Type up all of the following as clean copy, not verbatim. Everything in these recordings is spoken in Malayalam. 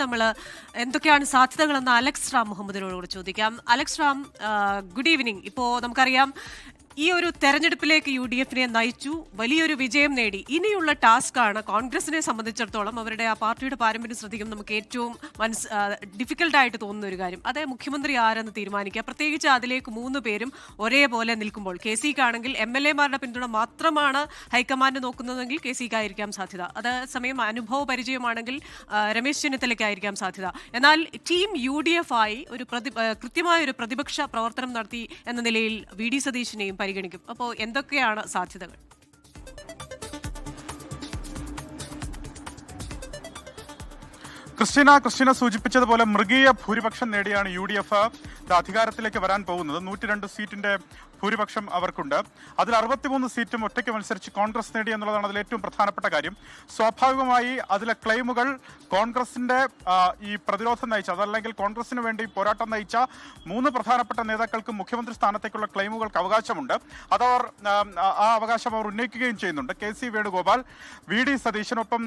നമ്മൾ എന്തൊക്കെയാണ് സാധ്യതകളെന്ന് അലക്സ് റാം മുഹമ്മദിനോട് ചോദിക്കാം. Alex Ram, good evening. ഇപ്പോൾ നമുക്കറിയാം ഈ ഒരു തെരഞ്ഞെടുപ്പിലേക്ക് UDF-നെ നയിച്ചു, വലിയൊരു വിജയം നേടി. ഇനിയുള്ള ടാസ്ക്കാണ് കോൺഗ്രസിനെ സംബന്ധിച്ചിടത്തോളം, അവരുടെ ആ പാർട്ടിയുടെ പാരമ്പര്യം ശ്രദ്ധിക്കുമ്പോൾ നമുക്ക് ഏറ്റവും ഡിഫിക്കൽട്ടായിട്ട് തോന്നുന്ന ഒരു കാര്യം, അത് മുഖ്യമന്ത്രി ആരെന്ന് തീരുമാനിക്കുക. പ്രത്യേകിച്ച് അതിലേക്ക് 3 പേരും ഒരേപോലെ നിൽക്കുമ്പോൾ KC-ക്കാണെങ്കിൽ MLA-മാരുടെ പിന്തുണ മാത്രമാണ് ഹൈക്കമാൻഡ് നോക്കുന്നതെങ്കിൽ KC-ക്കായിരിക്കാം സാധ്യത. അതേസമയം അനുഭവ പരിചയമാണെങ്കിൽ രമേശ് ചെന്നിത്തലയ്ക്കായിരിക്കാം സാധ്യത. എന്നാൽ ടീം UDF ആയി ഒരു കൃത്യമായ ഒരു പ്രതിപക്ഷ പ്രവർത്തനം നടത്തി എന്ന നിലയിൽ VD സതീശിനെയും പരിഗണിക്കും. അപ്പോൾ എന്തൊക്കെയാണ് സാധ്യതകൾ? ക്രിസ്റ്റീന സൂചിപ്പിച്ചതുപോലെ മൃഗീയ ഭൂരിപക്ഷം നേടിയാണ് UDF അധികാരത്തിലേക്ക് വരാൻ പോകുന്നത്. 102 സീറ്റിന്റെ ഭൂരിപക്ഷം അവർക്കുണ്ട്. അതിൽ 63 സീറ്റും ഒറ്റയ്ക്ക് മത്സരിച്ച് കോൺഗ്രസ് നേടി എന്നുള്ളതാണ് അതിൽ ഏറ്റവും പ്രധാനപ്പെട്ട കാര്യം. സ്വാഭാവികമായി അതിലെ ക്ലെയിമുകൾ കോൺഗ്രസിന്റെ ഈ പ്രതിരോധം നയിച്ച, അതല്ലെങ്കിൽ കോൺഗ്രസിന് വേണ്ടി പോരാട്ടം നയിച്ച 3 പ്രധാനപ്പെട്ട നേതാക്കൾക്കും മുഖ്യമന്ത്രി സ്ഥാനത്തേക്കുള്ള ക്ലെയിമുകൾക്ക് അവകാശമുണ്ട്. അതവർ ആ അവകാശം അവർ ഉന്നയിക്കുകയും ചെയ്യുന്നുണ്ട്. KC Venugopal, VD സതീശനൊപ്പം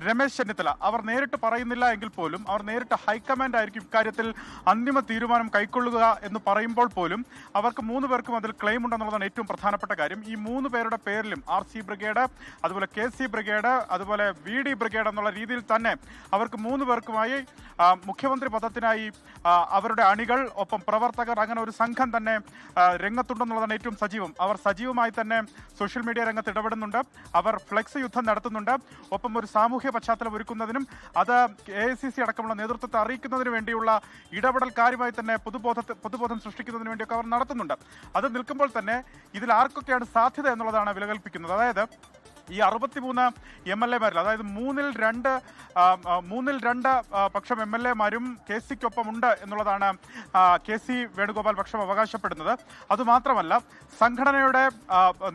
Ramesh Chennithala. അവർ നേരിട്ട് പറയുന്നില്ല എങ്കിൽ പോലും അവർ നേരിട്ട് ഹൈക്കമാൻഡ് ആയിരിക്കും ഇക്കാര്യത്തിൽ അന്തിമ തീരുമാനം കൈക്കൊള്ളുക എന്ന് പറയുമ്പോൾ പോലും അവർക്ക് 3 പേർക്കും അതിൽ ക്ലെയിം ഉണ്ടെന്നുള്ളതാണ് ഏറ്റവും പ്രധാനപ്പെട്ട കാര്യം. ഈ 3 പേരുടെ പേരിലും RC ബ്രിഗേഡ്, അതുപോലെ KC ബ്രിഗേഡ്, അതുപോലെ VD ബ്രിഗേഡ് എന്നുള്ള രീതിയിൽ തന്നെ അവർക്ക് 3 പേർക്കുമായി മുഖ്യമന്ത്രി പദത്തിനായി അവരുടെ അണികൾ, ഒപ്പം പ്രവർത്തകർ, അങ്ങനെ ഒരു സംഘം തന്നെ രംഗത്തുണ്ടെന്നുള്ളതാണ് ഏറ്റവും സജീവം. അവർ സജീവമായി തന്നെ സോഷ്യൽ മീഡിയ രംഗത്ത് ഇടപെടുന്നുണ്ട്. അവർ ഫ്ലെക്സ് യുദ്ധം നടത്തുന്നുണ്ട്. ഒപ്പം ഒരു സാമൂഹ്യ പശ്ചാത്തലം ഒരുക്കുന്നതിനും അത് AICC അടക്കമുള്ള നേതൃത്വത്തെ അറിയിക്കുന്നതിന് വേണ്ടിയുള്ള ഇടപെടൽ കാര്യമായി തന്നെ പൊതുബോധം സൃഷ്ടിക്കുന്നതിന് വേണ്ടിയൊക്കെ അവർ നടത്തുന്നുണ്ട്. അത് നിൽക്കുമ്പോൾ തന്നെ ഇതിൽ ആർക്കൊക്കെയാണ് സാധ്യത എന്നുള്ളതാണ് വിലകൽപ്പിക്കുന്നത്. അതായത് ഈ 63 MLA-മാരിൽ, അതായത് 3-2 പക്ഷം MLA-മാരും KC-ക്കൊപ്പം ഉണ്ട് എന്നുള്ളതാണ് KC വേണുഗോപാൽ പക്ഷം അവകാശപ്പെടുന്നത്. അതുമാത്രമല്ല, സംഘടനയുടെ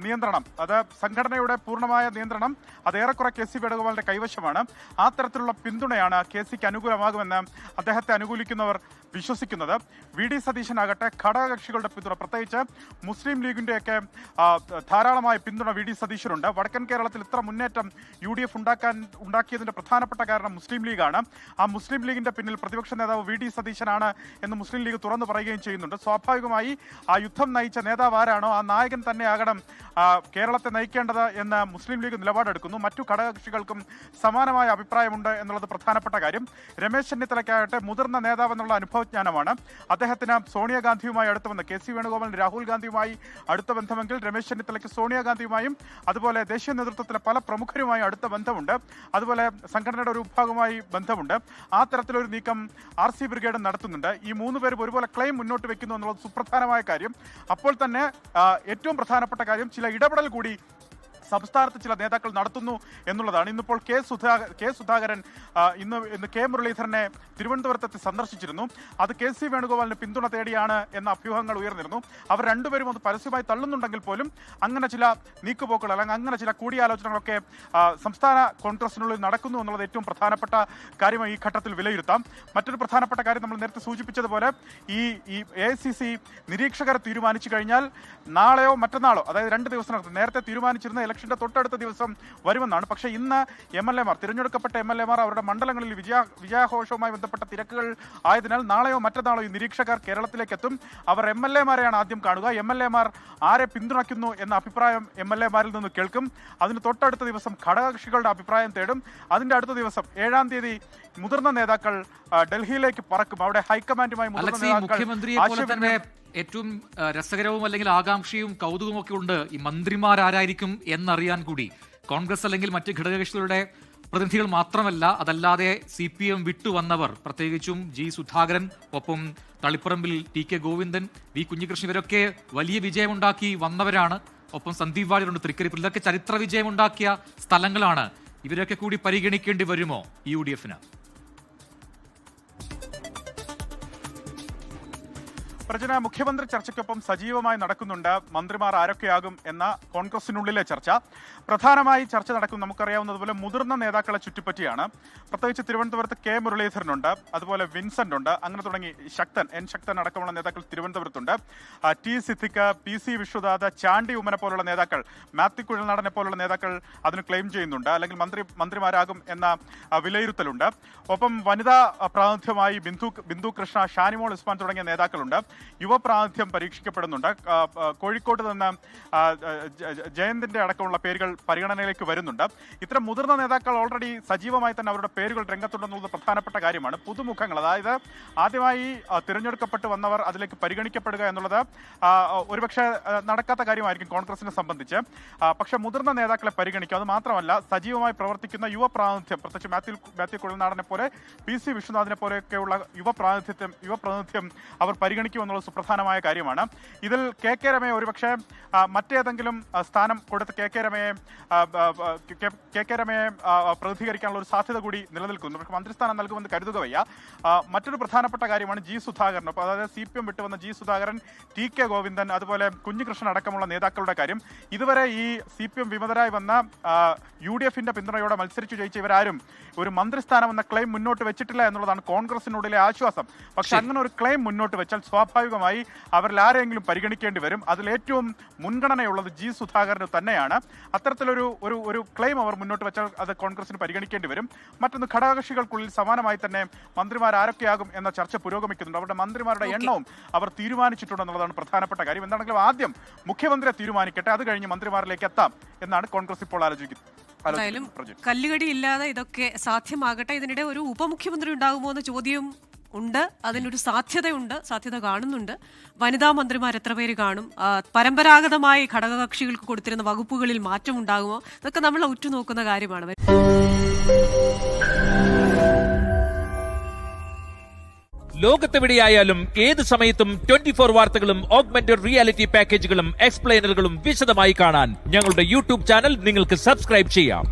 നിയന്ത്രണം, അത് സംഘടനയുടെ പൂർണ്ണമായ നിയന്ത്രണം അത് ഏറെക്കുറെ KC വേണുഗോപാലിന്റെ കൈവശമാണ്. ആ തരത്തിലുള്ള പിന്തുണയാണ് KC-ക്ക് അനുകൂലമാകുമെന്ന് അദ്ദേഹത്തെ അനുകൂലിക്കുന്നവർ വിശ്വസിക്കുന്നത്. VD സതീശനാകട്ടെ ഘടകകക്ഷികളുടെ പിന്തുണ, പ്രത്യേകിച്ച് മുസ്ലിം ലീഗിന്റെയൊക്കെ ധാരാളമായ പിന്തുണ VD സതീശനുണ്ട്. വടക്കൻ കേരളത്തിൽ ഇത്ര മുന്നേറ്റം UDF ഉണ്ടാക്കിയതിന്റെ പ്രധാനപ്പെട്ട കാരണം മുസ്ലിം ലീഗാണ്. ആ മുസ്ലിം ലീഗിന്റെ പിന്നിൽ പ്രതിപക്ഷ നേതാവ് VD സതീശനാണ് എന്ന് മുസ്ലിം ലീഗ് തുറന്നു പറയുകയും ചെയ്യുന്നുണ്ട്. സ്വാഭാവികമായി ആ യുദ്ധം നയിച്ച നേതാവ് ആരാണോ ആ നായകൻ തന്നെയാകണം കേരളത്തെ നയിക്കേണ്ടത് എന്ന് മുസ്ലിം ലീഗ് നിലപാടെടുക്കുന്നു. മറ്റു ഘടകകക്ഷികൾക്കും സമാനമായ അഭിപ്രായമുണ്ട് എന്നുള്ളത് പ്രധാനപ്പെട്ട കാര്യം. രമേശ് ചെന്നിത്തലയ്ക്കാകട്ടെ മുതിർന്ന നേതാവ് എന്നുള്ള അനുഭവജ്ഞാനമാണ്. അദ്ദേഹത്തിന് സോണിയാഗാന്ധിയുമായി അടുത്ത ബന്ധം, KC വേണുഗോപാലിന് രാഹുൽ ഗാന്ധിയുമായി അടുത്ത ബന്ധമെങ്കിൽ രമേശ് ചെന്നിത്തലയ്ക്ക് സോണിയാഗാന്ധിയുമായും അതുപോലെ ദേശീയ നേതൃത്വത്തിലെ പല പ്രമുഖരുമായി അടുത്ത ബന്ധമുണ്ട്. അതുപോലെ സംഘടനയുടെ ഒരു വിഭാഗവുമായി ബന്ധമുണ്ട്. ആ തരത്തിലൊരു നീക്കം RC ബ്രിഗേഡ് നടത്തുന്നുണ്ട്. ഈ 3 പേരും ഒരുപോലെ ക്ലെയിം മുന്നോട്ട് വെക്കുന്നു എന്നുള്ളത് സുപ്രധാനമായ കാര്യം. അപ്പോൾ തന്നെ ഏറ്റവും പ്രധാനപ്പെട്ട കാര്യം, ചില ഇടപെടൽ കൂടി സംസ്ഥാനത്ത് ചില നേതാക്കൾ നടത്തുന്നു എന്നുള്ളതാണ്. ഇന്നിപ്പോൾ കെ സുധാകരൻ ഇന്ന് K മുരളീധരനെ തിരുവനന്തപുരത്തെത്തി സന്ദർശിച്ചിരുന്നു. അത് KC വേണുഗോപാലിന് പിന്തുണ തേടിയാണ് എന്ന അഭ്യൂഹങ്ങൾ ഉയർന്നിരുന്നു. അവർ രണ്ടുപേരും അത് പരസ്യമായി തള്ളുന്നുണ്ടെങ്കിൽ പോലും അങ്ങനെ ചില നീക്കുപോക്കുകൾ, അല്ലെങ്കിൽ അങ്ങനെ ചില കൂടിയാലോചനകളൊക്കെ സംസ്ഥാന കോൺഗ്രസിനുള്ളിൽ നടക്കുന്നു എന്നുള്ളത് ഏറ്റവും പ്രധാനപ്പെട്ട കാര്യമായി ഈ ഘട്ടത്തിൽ വിലയിരുത്താം. മറ്റൊരു പ്രധാനപ്പെട്ട കാര്യം, നമ്മൾ നേരത്തെ സൂചിപ്പിച്ചതുപോലെ ഈ AICC നിരീക്ഷകരെ തീരുമാനിച്ചു കഴിഞ്ഞാൽ നാളെയോ മറ്റന്നാളോ, അതായത് 2 ദിവസത്തിനകത്ത്, നേരത്തെ തീരുമാനിച്ചിരുന്ന ഇലക്ഷന്റെ തൊട്ടടുത്ത ദിവസം വരുമെന്നാണ്. പക്ഷേ ഇന്ന് MLA-മാർ, തിരഞ്ഞെടുക്കപ്പെട്ട MLA-മാർ അവരുടെ മണ്ഡലങ്ങളിൽ വിജയാഘോഷവുമായി ബന്ധപ്പെട്ട തിരക്കുകൾ ആയതിനാൽ നാളെയോ മറ്റന്നാളോ ഈ നിരീക്ഷകർ കേരളത്തിലേക്ക് എത്തും. അവർ MLA-മാരെയാണ് ആദ്യം കാണുക. MLA-മാർ ആരെ പിന്തുണയ്ക്കുന്നു എന്ന അഭിപ്രായം MLA-മാരിൽ നിന്ന് കേൾക്കും. അതിന് തൊട്ടടുത്ത ദിവസം ഘടകകക്ഷികളുടെ അഭിപ്രായം തേടും. അതിന്റെ അടുത്ത ദിവസം 7-ാം തീയതി മുതിർന്ന നേതാക്കൾ ഡൽഹിയിലേക്ക് പറക്കും. അവിടെ ഹൈക്കമാൻഡുമായി മുതിർന്ന നേതാക്കൾ ഏറ്റവും രസകരവും അല്ലെങ്കിൽ ആകാംക്ഷയും കൗതുകമൊക്കെ ഉണ്ട് ഈ മന്ത്രിമാരായിരിക്കും എന്നറിയാൻ കൂടി. കോൺഗ്രസ് അല്ലെങ്കിൽ മറ്റ് ഘടകകക്ഷികളുടെ പ്രതിനിധികൾ മാത്രമല്ല, അതല്ലാതെ CPM വിട്ടുവന്നവർ, പ്രത്യേകിച്ചും G സുധാകരൻ, ഒപ്പം തളിപ്പറമ്പിൽ TK ഗോവിന്ദൻ, V കുഞ്ഞികൃഷ്ണൻ, ഇവരൊക്കെ വലിയ വിജയമുണ്ടാക്കി വന്നവരാണ്. ഒപ്പം സന്ദീപ് വാര്യരുണ്ട് തൃക്കരിപ്പൂർ. ഇതൊക്കെ ചരിത്ര വിജയമുണ്ടാക്കിയ സ്ഥലങ്ങളാണ്. ഇവരൊക്കെ കൂടി പരിഗണിക്കേണ്ടി വരുമോ UDF-ന്? പ്രജന മുഖ്യമന്ത്രി ചർച്ചയ്ക്കൊപ്പം സജീവമായി നടക്കുന്നുണ്ട് മന്ത്രിമാർ ആരൊക്കെയാകും എന്ന കോൺഗ്രസിനുള്ളിലെ ചർച്ച. പ്രധാനമായി ചർച്ച നടക്കും നമുക്കറിയാവുന്നതുപോലെ മുതിർന്ന നേതാക്കളെ ചുറ്റിപ്പറ്റിയാണ്. പ്രത്യേകിച്ച് തിരുവനന്തപുരത്ത് കെ മുരളീധരനുണ്ട്, അതുപോലെ വിൻസെന്റ് ഉണ്ട്, അങ്ങനെ തുടങ്ങി ശക്തൻ അടക്കമുള്ള നേതാക്കൾ തിരുവനന്തപുരത്തുണ്ട്. ടി സിദ്ദിഖ്, PC വിശ്വനാഥ്, ചാണ്ടി ഉമ്മനെ പോലുള്ള നേതാക്കൾ, മാത്യു കുഴൽനാടനെ പോലുള്ള നേതാക്കൾ അതിന് ക്ലെയിം ചെയ്യുന്നുണ്ട്, അല്ലെങ്കിൽ മന്ത്രിമാരാകും എന്ന വിലയിരുത്തലുണ്ട്. ഒപ്പം വനിതാ പ്രാതിനിധ്യമായി ബിന്ദു കൃഷ്ണ, ഷാനിമോൾ ഉസ്മാൻ തുടങ്ങിയ നേതാക്കളുണ്ട്. യുവ പ്രാതിനിധ്യം പരീക്ഷിക്കപ്പെടുന്നുണ്ട്. കോഴിക്കോട്ട് നിന്ന് ജയന്തിന്റെ അടക്കമുള്ള പേരുകൾ പരിഗണനയിലേക്ക് വരുന്നുണ്ട്. ഇത്തരം മുതിർന്ന നേതാക്കൾ ഓൾറെഡി സജീവമായി തന്നെ അവരുടെ പേരുകൾ രംഗത്തുണ്ടെന്നുള്ളത് പ്രധാനപ്പെട്ട കാര്യമാണ്. പുതുമുഖങ്ങൾ, അതായത് ആദ്യമായി തിരഞ്ഞെടുക്കപ്പെട്ട് വന്നവർ അതിലേക്ക് പരിഗണിക്കപ്പെടുക എന്നുള്ളത് ഒരുപക്ഷെ നടക്കാത്ത കാര്യമായിരിക്കും കോൺഗ്രസിനെ സംബന്ധിച്ച്. പക്ഷെ മുതിർന്ന നേതാക്കളെ പരിഗണിക്കും. അത് മാത്രമല്ല, സജീവമായി പ്രവർത്തിക്കുന്ന യുവ പ്രാതിനിധ്യം, പ്രത്യേകിച്ച് മാത്യു കുഴൽനാടനെ പോലെ, PC വിശ്വനാഥിനെ പോലെയൊക്കെയുള്ള യുവ പ്രാതിനിധ്യം അവർ പരിഗണിക്കുമെന്നുള്ള സുപ്രധാനമായ കാര്യമാണ്. ഇതിൽ KK രമയെ ഒരുപക്ഷെ മറ്റേതെങ്കിലും സ്ഥാനം കൊടുത്ത് KK രമയെ പ്രതിനിധീകരിക്കാനുള്ള ഒരു സാധ്യത കൂടി നിലനിൽക്കുന്നു. പക്ഷേ മന്ത്രിസ്ഥാനം നൽകുമെന്ന് കരുതുക വയ്യ. മറ്റൊരു പ്രധാനപ്പെട്ട കാര്യമാണ് G സുധാകരൻ. അപ്പോൾ അതായത് CPM വിട്ടുവന്ന G Sudhakaran, TK Govindan, അതുപോലെ കുഞ്ഞികൃഷ്ണൻ അടക്കമുള്ള നേതാക്കളുടെ കാര്യം. ഇതുവരെ ഈ CPM വിമതരായി വന്ന UDFന്റെ പിന്തുണയോടെ മത്സരിച്ചു ജയിച്ച ഇവരാരും ഒരു മന്ത്രിസ്ഥാനം എന്ന ക്ലെയിം മുന്നോട്ട് വെച്ചിട്ടില്ല എന്നുള്ളതാണ് കോൺഗ്രസിനുള്ളിലെ ആശ്വാസം. പക്ഷെ അങ്ങനെ ഒരു ക്ലെയിം മുന്നോട്ട് വെച്ചാൽ സ്വാഭാവികമായി അവരിൽ ആരെങ്കിലും പരിഗണിക്കേണ്ടി വരും. അതിലേറ്റവും മുൻഗണനയുള്ളത് G സുധാകരന് തന്നെയാണ്. അത്തരത്തിലൊരു ഒരു ക്ലെയിം അവർ മുന്നോട്ട് വെച്ചാൽ അത് കോൺഗ്രസിന് പരിഗണിക്കേണ്ടി വരും. മറ്റൊന്ന്, ഘടകകക്ഷികൾക്കുള്ളിൽ സമാനമായി തന്നെ മന്ത്രിമാർ ആരൊക്കെയാകും എന്ന ചർച്ച പുരോഗമിക്കുന്നുണ്ട്. അവരുടെ മന്ത്രിമാരുടെ എണ്ണവും അവർ തീരുമാനിച്ചിട്ടുണ്ടെന്നുള്ളതാണ് പ്രധാനപ്പെട്ട കാര്യം. എന്താണെങ്കിലും ആദ്യം മുഖ്യമന്ത്രിയെ തീരുമാനിക്കട്ടെ, അത് കഴിഞ്ഞ് മന്ത്രിമാരിലേക്ക് എത്താം എന്നാണ് കോൺഗ്രസ് ഇപ്പോൾ ആലോചിക്കുന്നത്. എന്തായാലും കല്ലുകടി ഇല്ലാതെ ഇതൊക്കെ സാധ്യമാകട്ടെ. ഇതിനിടെ ഒരു ഉപമുഖ്യമന്ത്രി ഉണ്ടാകുമോ എന്ന ചോദ്യം ഉണ്ട്. അതിനൊരു സാധ്യത കാണുന്നുണ്ട്. വനിതാ മന്ത്രിമാർ എത്ര പേര് കാണും? പരമ്പരാഗതമായി ഘടകകക്ഷികൾക്ക് കൊടുത്തിരുന്ന വകുപ്പുകളിൽ മാറ്റം ഉണ്ടാകുമോ? ഇതൊക്കെ നമ്മൾ ഉറ്റുനോക്കുന്ന കാര്യമാണ്. ലോകത്തെവിടെയായാലും ഏത് സമയത്തും 24 വാർത്തകളും ഓഗ്മെന്റഡ് റിയാലിറ്റി പാക്കേജുകളും എക്സ്പ്ലെയിനറുകളും വിശദമായി കാണാൻ ഞങ്ങളുടെ YouTube ചാനൽ നിങ്ങൾക്ക് സബ്സ്ക്രൈബ് ചെയ്യാം.